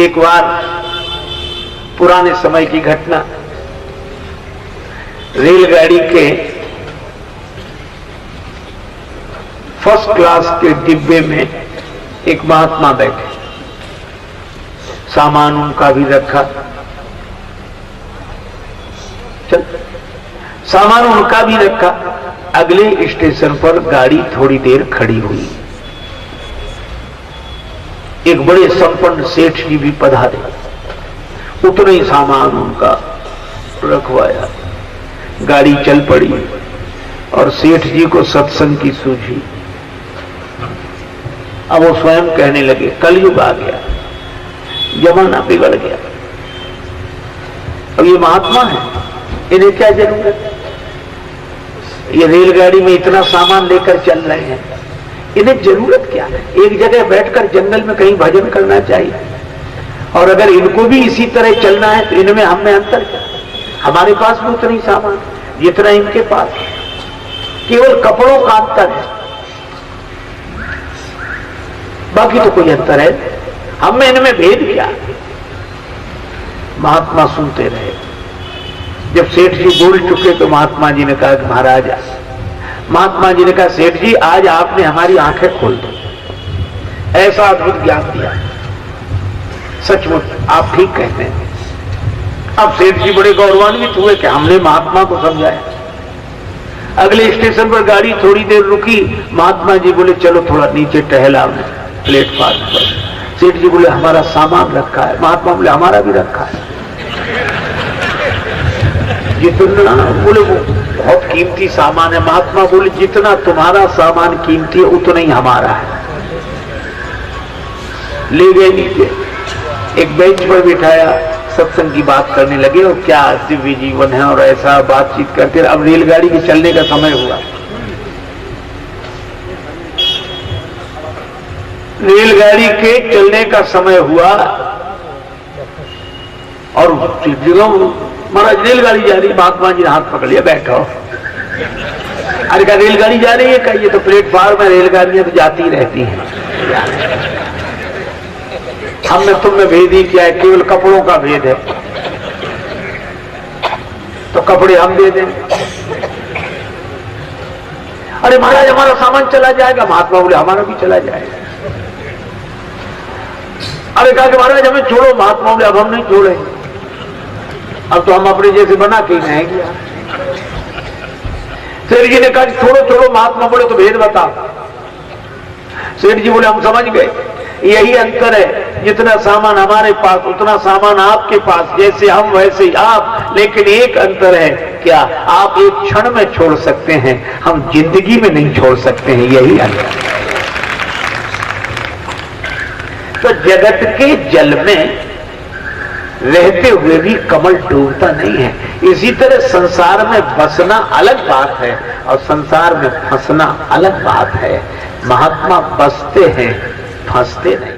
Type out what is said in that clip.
एक बार पुराने समय की घटना, रेलगाड़ी के फर्स्ट क्लास के डिब्बे में एक महात्मा बैठे, सामान उनका भी रखा, चल सामान उनका भी रखा। अगले स्टेशन पर गाड़ी थोड़ी देर खड़ी हुई। एक बड़े संपन्न सेठ जी भी पधारे, उतना ही सामान उनका रखवाया। गाड़ी चल पड़ी और सेठ जी को सत्संग की सूझी। अब वो स्वयं कहने लगे, कलयुग आ गया, जमाना बिगड़ गया, अब ये महात्मा है, इन्हें क्या जरूरत है? ये रेलगाड़ी में इतना सामान लेकर चल रहे हैं, इन्हें जरूरत क्या है? एक जगह बैठकर जंगल में कहीं भजन करना चाहिए। और अगर इनको भी इसी तरह चलना है तो इनमें हम में अंतर क्या? हमारे पास भी उतना ही सामान जितना इनके पास, केवल कपड़ों का अंतर है, बाकी तो कोई अंतर है? हम में इनमें भेद क्या? महात्मा सुनते रहे। जब सेठ जी बोल चुके तो महात्मा जी ने कहा कि महाराज, महात्मा जी ने कहा सेठ जी आज आपने हमारी आंखें खोल दी, ऐसा अद्भुत ज्ञान दिया, सचमुच आप ठीक कहते हैं। अब सेठ जी बड़े गौरवान्वित हुए कि हमने महात्मा को समझाया। अगले स्टेशन पर गाड़ी थोड़ी देर रुकी, महात्मा जी बोले चलो थोड़ा नीचे टहलाओ प्लेटफार्म पर। सेठ जी बोले हमारा सामान रखा है। महात्मा बोले हमारा भी रखा है। जितना बोले वो बहुत कीमती सामान है। महात्मा बोले जितना तुम्हारा सामान कीमती है उतना ही हमारा है। ले गए नीचे, एक बेंच पर बिठाया, सत्संग की बात करने लगे और क्या दिव्य जीवन है और ऐसा बातचीत करते। अब रेलगाड़ी के चलने का समय हुआ। रेलगाड़ी के चलने का समय हुआ और महाराज रेलगाड़ी जा रही, महात्मा जी ने हाथ पकड़ लिया, बैठो। अरे क्या रेलगाड़ी जा रही है? क्या ये तो प्लेटफार्म में रेलगाड़ियां तो जाती रहती हैं, हमने तुम में भेद ही क्या है? केवल कपड़ों का भेद है, तो कपड़े हम दे दें। अरे महाराज हमारा सामान चला जाएगा। महात्मा बोले हमारा भी चला जाएगा। अरे कहा कि महाराज हमें छोड़ो। महात्मा बोले अब हम नहीं छोड़ेंगे, अब तो हम अपने जैसे बना के ही रहेंगे। सेठ जी ने कहा छोड़ो छोड़ो। महात्मा बोले तो भेद बताओ। सेठ जी बोले हम समझ गए, यही अंतर है, जितना सामान हमारे पास उतना सामान आपके पास, जैसे हम वैसे ही आप। लेकिन एक अंतर है, क्या? आप एक क्षण में छोड़ सकते हैं, हम जिंदगी में नहीं छोड़ सकते हैं, यही अंतर है। तो जगत के जल में रहते हुए भी कमल डूबता नहीं है। इसी तरह संसार में बसना अलग बात है और संसार में फंसना अलग बात है। महात्मा बसते हैं, फंसते नहीं।